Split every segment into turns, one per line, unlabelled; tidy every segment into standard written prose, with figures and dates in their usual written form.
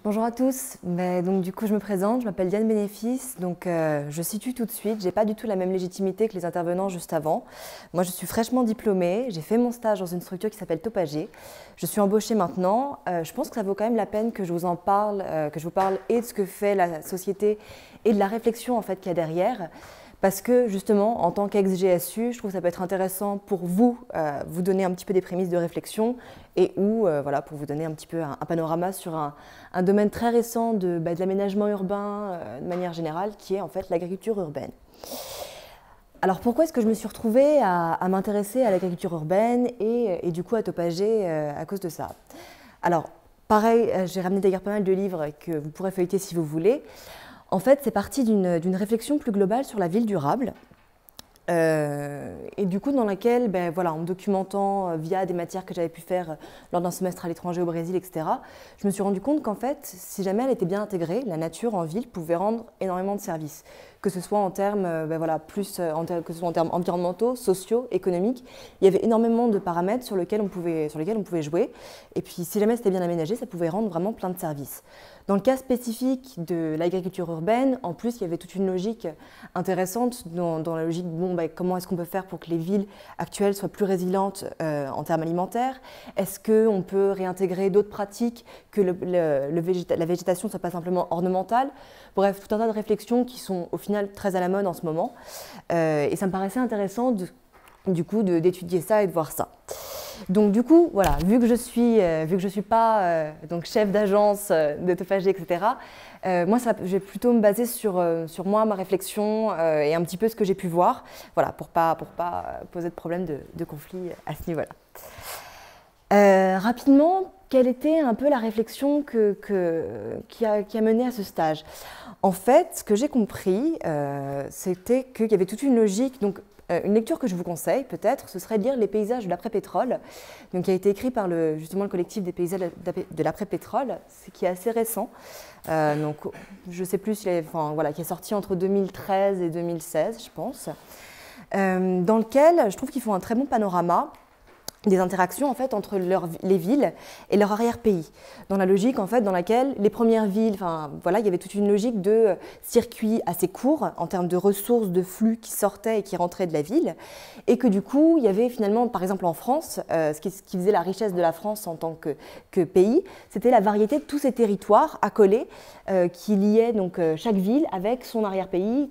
Bonjour à tous, donc du coup je me présente, je m'appelle Diane Bénéfice, je situe tout de suite, j'ai pas du tout la même légitimité que les intervenants juste avant. Moi je suis fraîchement diplômée, j'ai fait mon stage dans une structure qui s'appelle Topager, je suis embauchée maintenant, je pense que ça vaut quand même la peine que je vous en parle, que je vous parle et de ce que fait la société et de la réflexion en fait qu'il y a derrière. Parce que justement, en tant qu'ex-GSU, je trouve que ça peut être intéressant pour vous, vous donner un petit peu des prémices de réflexion et voilà, pour vous donner un petit peu un panorama sur un domaine très récent de l'aménagement urbain de manière générale, qui est en fait l'agriculture urbaine. Alors pourquoi est-ce que je me suis retrouvée à m'intéresser à l'agriculture urbaine et du coup à Topager à cause de ça? Alors pareil, j'ai ramené d'ailleurs pas mal de livres que vous pourrez feuilleter si vous voulez. En fait, c'est parti d'une réflexion plus globale sur la ville durable, et du coup dans laquelle, en me documentant via des matières que j'avais pu faire lors d'un semestre à l'étranger au Brésil, etc., je me suis rendu compte qu'en fait, si jamais elle était bien intégrée, la nature en ville pouvait rendre énormément de services, que ce soit en termes, que ce soit en termes environnementaux, sociaux, économiques. Il y avait énormément de paramètres sur lesquels on pouvait jouer, et puis si jamais c'était bien aménagé, ça pouvait rendre vraiment plein de services. Dans le cas spécifique de l'agriculture urbaine, en plus, il y avait toute une logique intéressante dans la logique comment est-ce qu'on peut faire pour que les villes actuelles soient plus résilientes en termes alimentaires? Est-ce qu'on peut réintégrer d'autres pratiques, que la végétation ne soit pas simplement ornementale? Bref, tout un tas de réflexions qui sont au final très à la mode en ce moment. Et ça me paraissait intéressant d'étudier ça et de voir ça. Donc du coup, voilà, vu que je suis pas chef d'agence de Topager, etc., moi, je vais plutôt me baser sur moi, ma réflexion et un petit peu ce que j'ai pu voir, voilà, pour pas poser de problème de conflit à ce niveau-là. Rapidement, quelle était un peu la réflexion qui a mené à ce stage? En fait, ce que j'ai compris, c'était qu'il y avait toute une logique. Donc, une lecture que je vous conseille, peut-être, ce serait de lire Les paysages de l'après-pétrole, qui a été écrit par justement le collectif des paysages de l'après-pétrole, qui est assez récent. Je ne sais plus, qui est sorti entre 2013 et 2016, je pense, dans lequel je trouve qu'ils font un très bon panorama des interactions en fait entre les villes et leur arrière-pays, dans la logique en fait dans laquelle les premières villes, il y avait toute une logique de circuits assez courts en termes de ressources, de flux qui sortaient et qui rentraient de la ville, et que du coup il y avait finalement, par exemple en France, ce qui faisait la richesse de la France en tant que pays, c'était la variété de tous ces territoires accolés qui liaient donc chaque ville avec son arrière-pays,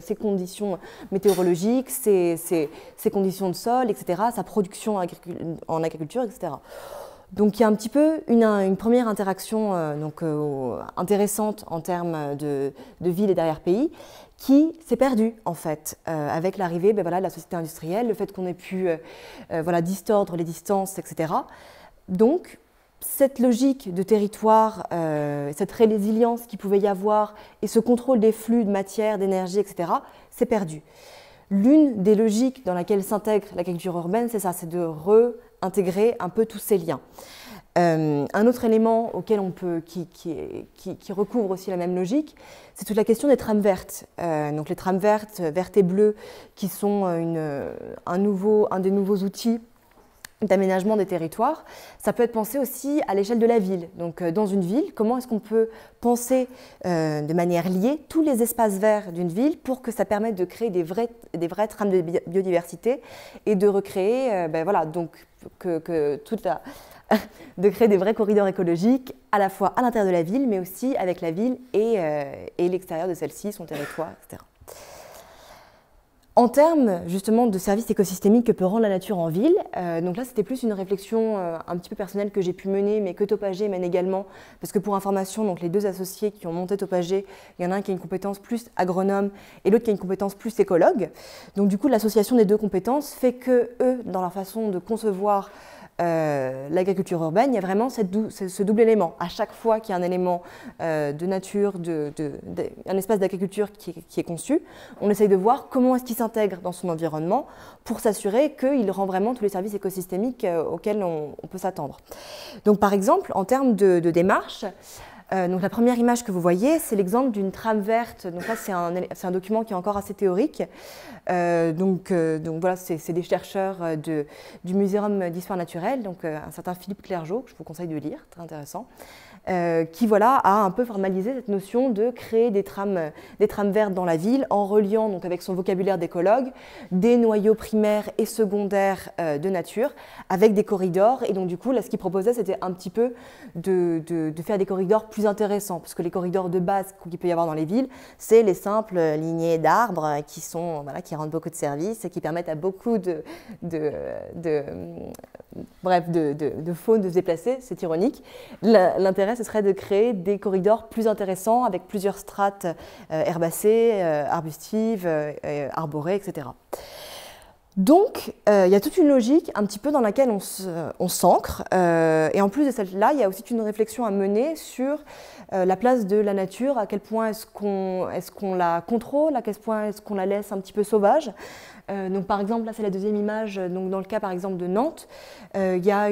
ses conditions météorologiques, ses conditions de sol, etc., sa production en agriculture, etc. Donc il y a un petit peu une première interaction intéressante en termes de ville et d'arrière-pays qui s'est perdue en fait avec l'arrivée de la société industrielle, le fait qu'on ait pu distordre les distances, etc. Donc cette logique de territoire, cette résilience qu'il pouvait y avoir et ce contrôle des flux de matière, d'énergie, etc., s'est perdu. L'une des logiques dans laquelle s'intègre l'agriculture urbaine, c'est ça, c'est de réintégrer un peu tous ces liens. Un autre élément qui recouvre aussi la même logique, c'est toute la question des trames vertes. Donc les trames vertes et bleues, qui sont un des nouveaux outils d'aménagement des territoires. Ça peut être pensé aussi à l'échelle de la ville. Donc dans une ville, comment est-ce qu'on peut penser de manière liée tous les espaces verts d'une ville pour que ça permette de créer des vraies trames de biodiversité et de recréer, de créer des vrais corridors écologiques à la fois à l'intérieur de la ville, mais aussi avec la ville et l'extérieur de celle-ci, son territoire, etc. En termes justement de services écosystémiques que peut rendre la nature en ville, donc là c'était plus une réflexion un petit peu personnelle que j'ai pu mener, mais que Topager mène également, parce que pour information, donc les deux associés qui ont monté Topager, il y en a un qui a une compétence plus agronome et l'autre qui a une compétence plus écologue. Donc du coup l'association des deux compétences fait que eux, dans leur façon de concevoir l'agriculture urbaine, il y a vraiment ce double élément. À chaque fois qu'il y a un élément de nature, un espace d'agriculture qui est conçu, on essaye de voir comment est-ce qu'il s'intègre dans son environnement pour s'assurer qu'il rend vraiment tous les services écosystémiques auxquels on peut s'attendre. Donc par exemple, en termes de démarche, donc la première image que vous voyez, c'est l'exemple d'une trame verte. Donc là, c'est un document qui est encore assez théorique. Voilà, c'est des chercheurs du Muséum d'histoire naturelle, donc un certain Philippe Clergeau, que je vous conseille de lire, très intéressant. qui voilà, a un peu formalisé cette notion de créer des trames vertes dans la ville en reliant donc, avec son vocabulaire d'écologue des noyaux primaires et secondaires de nature avec des corridors. Et donc du coup, là, ce qu'il proposait, c'était un petit peu de faire des corridors plus intéressants, parce que les corridors de base qu'il peut y avoir dans les villes, c'est les simples lignées d'arbres qui rendent beaucoup de services et qui permettent à beaucoup de faune de se déplacer. C'est ironique. L'intérêt, ce serait de créer des corridors plus intéressants avec plusieurs strates herbacées, arbustives, arborées, etc. Donc, il y a toute une logique un petit peu dans laquelle on s'ancre. Et en plus de celle-là, il y a aussi une réflexion à mener sur la place de la nature, à quel point est-ce qu'on la contrôle, à quel point est-ce qu'on la laisse un petit peu sauvage. Donc, par exemple, là, c'est la deuxième image. Donc, dans le cas, par exemple, de Nantes, il y a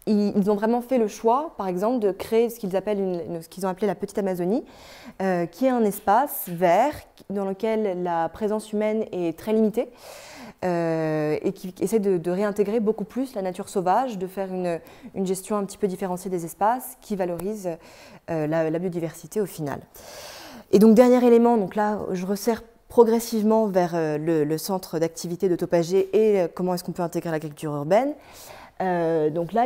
ils ont vraiment fait le choix, par exemple, de créer ce qu'ils ont appelé la Petite Amazonie, qui est un espace vert dans lequel la présence humaine est très limitée et qui essaie de réintégrer beaucoup plus la nature sauvage, de faire une gestion un petit peu différenciée des espaces qui valorise la biodiversité au final. Et donc, dernier élément, donc là, je resserre progressivement vers le centre d'activité de Topager et comment est-ce qu'on peut intégrer l'agriculture urbaine. Donc là,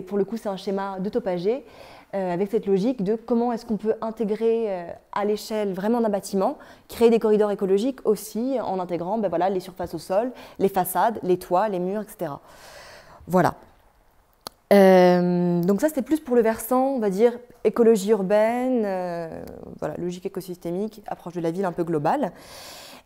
pour le coup, c'est un schéma de Topager avec cette logique de comment est-ce qu'on peut intégrer à l'échelle vraiment d'un bâtiment, créer des corridors écologiques aussi en intégrant les surfaces au sol, les façades, les toits, les murs, etc. Voilà. Donc ça, c'était plus pour le versant, on va dire, écologie urbaine, logique écosystémique, approche de la ville un peu globale.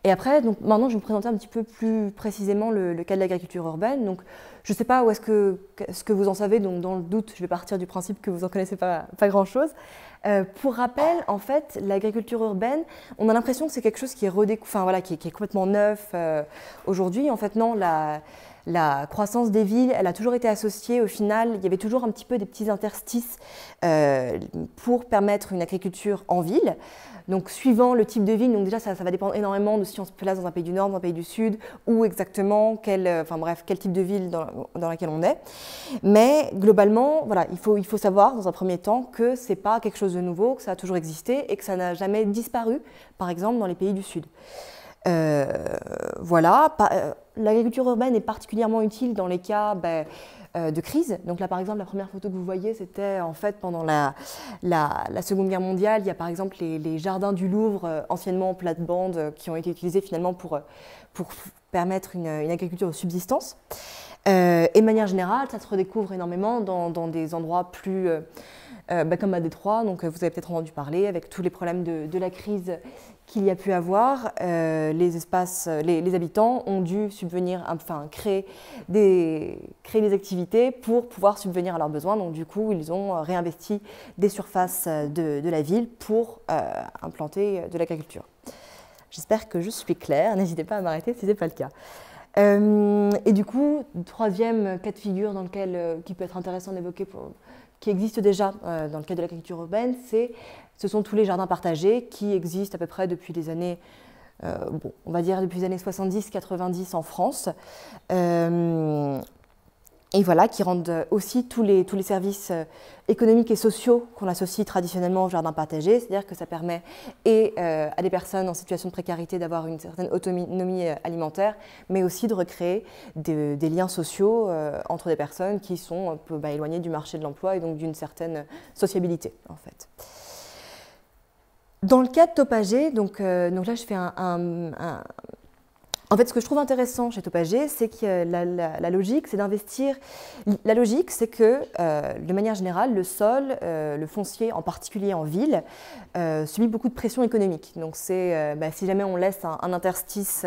Et après, donc, maintenant, je vais vous présenter un petit peu plus précisément le cas de l'agriculture urbaine. Donc, je ne sais pas ce que vous en savez, donc dans le doute, je vais partir du principe que vous n'en connaissez pas grand-chose. Pour rappel, en fait, l'agriculture urbaine, on a l'impression que c'est quelque chose qui est qui est complètement neuf aujourd'hui. En fait, non, la croissance des villes, elle a toujours été associée, au final, il y avait toujours un petit peu des petits interstices pour permettre une agriculture en ville. Donc, suivant le type de ville, donc déjà, ça va dépendre énormément de si on se place dans un pays du Nord, dans un pays du Sud, ou exactement quel type de ville dans laquelle on est. Mais globalement, voilà, il faut savoir, dans un premier temps, que ce n'est pas quelque chose de nouveau, que ça a toujours existé et que ça n'a jamais disparu, par exemple, dans les pays du Sud. L'agriculture urbaine est particulièrement utile dans les cas de crise. Donc là, par exemple, la première photo que vous voyez, c'était en fait pendant la Seconde Guerre mondiale. Il y a par exemple les jardins du Louvre, anciennement plate-bande, qui ont été utilisés finalement pour permettre une agriculture de subsistance. Et de manière générale, ça se redécouvre énormément dans des endroits plus... comme à Détroit, donc vous avez peut-être entendu parler, avec tous les problèmes de la crise qu'il y a pu avoir, les habitants ont dû créer des activités pour pouvoir subvenir à leurs besoins. Donc du coup, ils ont réinvesti des surfaces de la ville pour implanter de l'agriculture. J'espère que je suis claire, n'hésitez pas à m'arrêter si ce n'est pas le cas. Et du coup, troisième cas de figure qui peut être intéressant d'évoquer qui existe déjà dans le cadre de l'agriculture urbaine, ce sont tous les jardins partagés qui existent à peu près depuis les années, on va dire depuis les années 70-90 en France. Et voilà, qui rendent aussi tous les services économiques et sociaux qu'on associe traditionnellement au jardin partagé, c'est-à-dire que ça permet à des personnes en situation de précarité d'avoir une certaine autonomie alimentaire, mais aussi de recréer des liens sociaux entre des personnes qui sont un peu éloignées du marché de l'emploi et donc d'une certaine sociabilité, en fait. Dans le cas de Topager, donc là je fais en fait, ce que je trouve intéressant chez Topager, c'est que la logique, c'est d'investir. La logique, c'est que, de manière générale, le sol, le foncier, en particulier en ville, subit beaucoup de pression économique. Donc, si jamais on laisse un interstice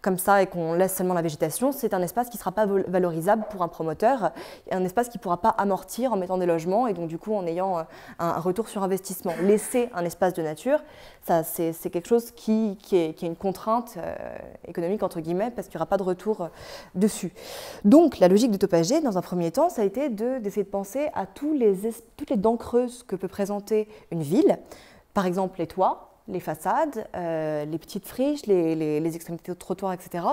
comme ça et qu'on laisse seulement la végétation, c'est un espace qui ne sera pas valorisable pour un promoteur, un espace qui ne pourra pas amortir en mettant des logements et donc, du coup, en ayant un retour sur investissement. Laisser un espace de nature, c'est quelque chose qui est une contrainte économique, entre guillemets, parce qu'il n'y aura pas de retour dessus. Donc, la logique de Topager, dans un premier temps, ça a été d'essayer de penser à toutes les dents creuses que peut présenter une ville, par exemple les toits, les façades, les petites friches, les extrémités de trottoirs, etc.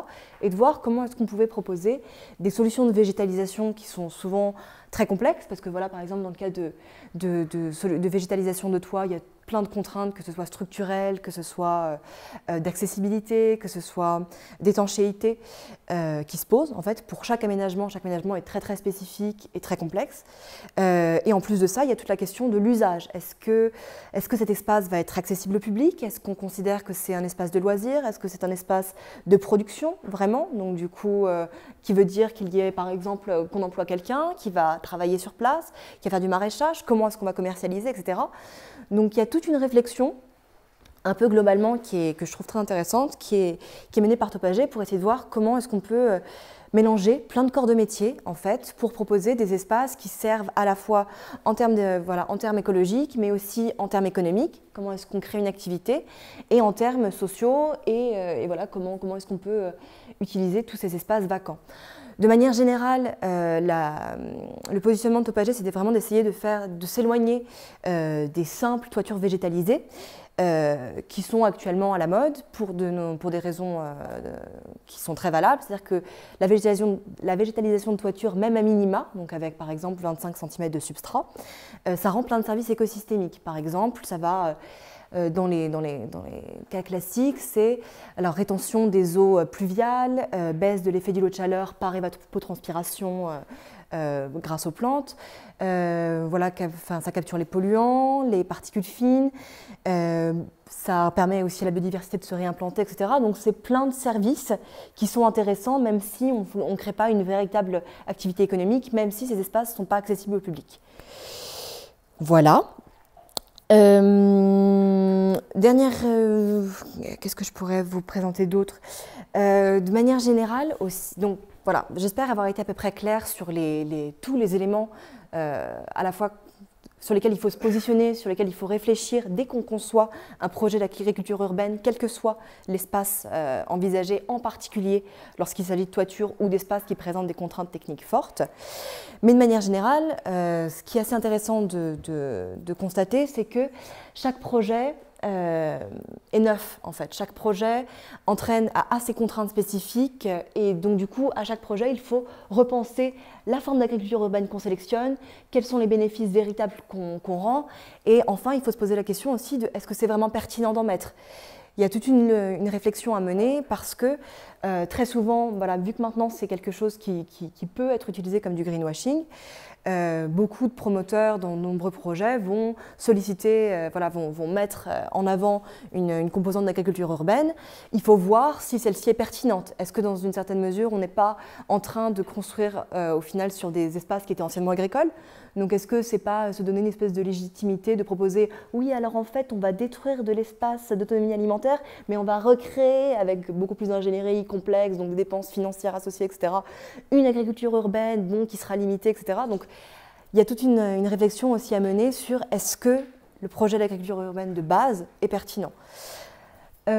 Et de voir comment est-ce qu'on pouvait proposer des solutions de végétalisation qui sont souvent très complexes, parce que voilà, par exemple, dans le cas de végétalisation de toit, il y a plein de contraintes, que ce soit structurelles, que ce soit d'accessibilité, que ce soit d'étanchéité, qui se posent en fait pour chaque aménagement. Chaque aménagement est très très spécifique et très complexe. Et en plus de ça, il y a toute la question de l'usage. Est-ce que cet espace va être accessible au public? Est-ce qu'on considère que c'est un espace de loisir? Est-ce que c'est un espace de production vraiment? Donc du coup, qui veut dire qu'il y ait par exemple qu'on emploie quelqu'un qui va travailler sur place, qui va faire du maraîchage, comment est-ce qu'on va commercialiser, etc. Donc il y a toute une réflexion un peu globalement que je trouve très intéressante, qui est menée par Topager pour essayer de voir comment est-ce qu'on peut mélanger plein de corps de métier en fait pour proposer des espaces qui servent à la fois en termes, en termes écologiques mais aussi en termes économiques, comment est-ce qu'on crée une activité, et en termes sociaux et voilà, comment est-ce qu'on peut utiliser tous ces espaces vacants. De manière générale, le positionnement de Topager, c'était vraiment d'essayer de s'éloigner des simples toitures végétalisées qui sont actuellement à la mode pour des raisons qui sont très valables. C'est-à-dire que la végétalisation de toiture, même à minima, donc avec par exemple 25 cm de substrat, ça rend plein de services écosystémiques. Par exemple, ça va... Dans les cas classiques, c'est alors rétention des eaux pluviales, baisse de l'effet d'îlot de chaleur par évapotranspiration grâce aux plantes, voilà, ça capture les polluants, les particules fines, ça permet aussi à la biodiversité de se réimplanter, etc. Donc c'est plein de services qui sont intéressants, même si on ne crée pas une véritable activité économique, même si ces espaces ne sont pas accessibles au public. Voilà. Qu'est-ce que je pourrais vous présenter d'autre? De manière générale aussi, donc voilà, j'espère avoir été à peu près claire sur tous les éléments à la fois sur lesquels il faut se positionner, sur lesquels il faut réfléchir dès qu'on conçoit un projet d'agriculture urbaine, quel que soit l'espace envisagé, en particulier lorsqu'il s'agit de toitures ou d'espaces qui présentent des contraintes techniques fortes. Mais de manière générale, ce qui est assez intéressant de constater, c'est que chaque projet est neuf en fait. Chaque projet entraîne à ses contraintes spécifiques et donc du coup à chaque projet il faut repenser la forme d'agriculture urbaine qu'on sélectionne, quels sont les bénéfices véritables qu'on rend, et enfin il faut se poser la question aussi de est-ce que c'est vraiment pertinent d'en mettre. Il y a toute une réflexion à mener parce que très souvent, voilà, vu que maintenant c'est quelque chose qui peut être utilisé comme du greenwashing, beaucoup de promoteurs dans de nombreux projets vont solliciter, vont mettre en avant une composante d'agriculture urbaine. Il faut voir si celle-ci est pertinente. Est-ce que dans une certaine mesure, on n'est pas en train de construire au final sur des espaces qui étaient anciennement agricoles? Donc est-ce que c'est pas se donner une espèce de légitimité de proposer oui, alors en fait on va détruire de l'espace d'autonomie alimentaire, mais on va recréer avec beaucoup plus d'ingénierie complexe, donc des dépenses financières associées, etc., une agriculture urbaine qui sera limitée, etc. Donc il y a toute une réflexion aussi à mener sur est-ce que le projet d'agriculture urbaine de base est pertinent. Et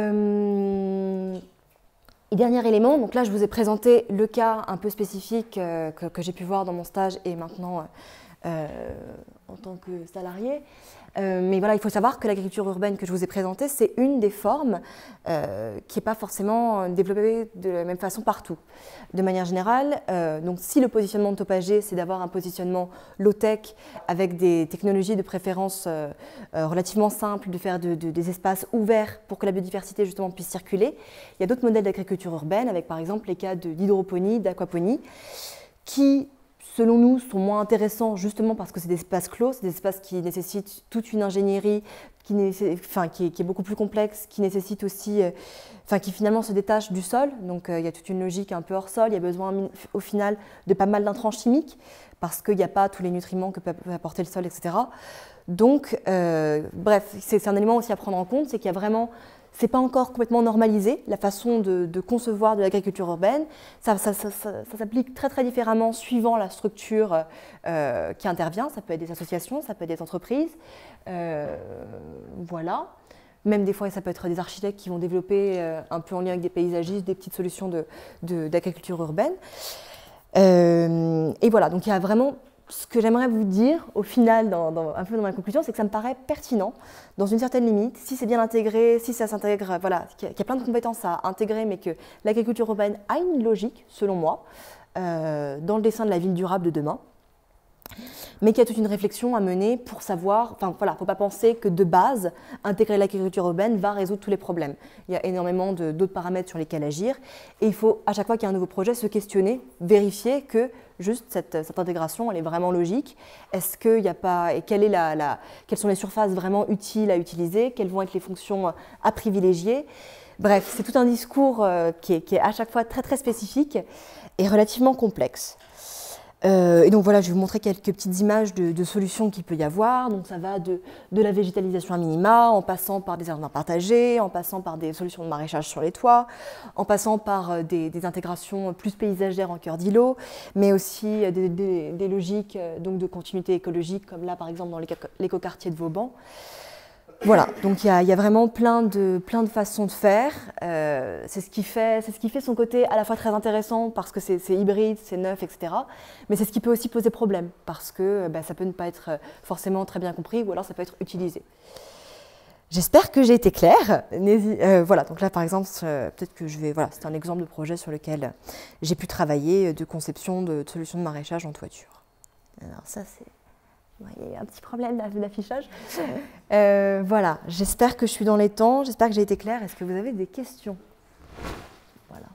dernier élément, donc là je vous ai présenté le cas un peu spécifique que j'ai pu voir dans mon stage et maintenant en tant que salarié. Mais voilà, il faut savoir que l'agriculture urbaine que je vous ai présentée, c'est une des formes qui n'est pas forcément développée de la même façon partout. De manière générale, donc si le positionnement de Topager, c'est d'avoir un positionnement low-tech avec des technologies de préférence relativement simples, de faire des espaces ouverts pour que la biodiversité justement puisse circuler, il y a d'autres modèles d'agriculture urbaine avec par exemple les cas d'hydroponie, d'aquaponie, qui selon nous, sont moins intéressants justement parce que c'est des espaces clos, c'est des espaces qui nécessitent toute une ingénierie qui est beaucoup plus complexe, qui nécessite aussi, qui finalement se détache du sol. Donc il y a toute une logique un peu hors sol, il y a besoin au final de pas mal d'intrants chimiques parce qu'il n'y a pas tous les nutriments que peut apporter le sol, etc. Donc bref, c'est un élément aussi à prendre en compte, c'est qu'il y a vraiment... C'est pas encore complètement normalisé, la façon de concevoir de l'agriculture urbaine. Ça s'applique très très différemment suivant la structure qui intervient. Ça peut être des associations, ça peut être des entreprises. Voilà. Même des fois, ça peut être des architectes qui vont développer un peu en lien avec des paysagistes, des petites solutions d'agriculture urbaine. Et voilà, donc il y a vraiment... Ce que j'aimerais vous dire, au final, un peu dans ma conclusion, c'est que ça me paraît pertinent, dans une certaine limite, si c'est bien intégré, si ça s'intègre, voilà, qu'il y a plein de compétences à intégrer, mais que l'agriculture urbaine a une logique, selon moi, dans le dessin de la ville durable de demain. mais qu'il y a toute une réflexion à mener pour savoir, enfin voilà, il ne faut pas penser que de base, intégrer l'agriculture urbaine va résoudre tous les problèmes. Il y a énormément d'autres paramètres sur lesquels agir, et il faut, à chaque fois qu'il y a un nouveau projet, se questionner, vérifier que juste cette intégration, elle est vraiment logique. Est-ce qu'il n'y a pas, et quelles sont les surfaces vraiment utiles à utiliser, quelles vont être les fonctions à privilégier. Bref, c'est tout un discours qui est à chaque fois très très spécifique et relativement complexe. Et donc voilà, je vais vous montrer quelques petites images de solutions qu'il peut y avoir. Donc ça va de la végétalisation à minima, en passant par des jardins partagés, en passant par des solutions de maraîchage sur les toits, en passant par des intégrations plus paysagères en cœur d'îlot, mais aussi des logiques donc de continuité écologique, comme là par exemple dans l'écoquartier de Vauban. Voilà, donc il y a vraiment plein de façons de faire. C'est ce qui fait son côté à la fois très intéressant parce que c'est hybride, c'est neuf, etc. Mais c'est ce qui peut aussi poser problème parce que ça peut ne pas être forcément très bien compris ou alors ça peut être utilisé. J'espère que j'ai été claire. Voilà, donc là par exemple, peut-être que voilà, c'est un exemple de projet sur lequel j'ai pu travailler de conception de solutions de maraîchage en toiture. Alors ça c'est... Il y a un petit problème d'affichage. Voilà, j'espère que je suis dans les temps, j'espère que j'ai été claire. Est-ce que vous avez des questions? Voilà.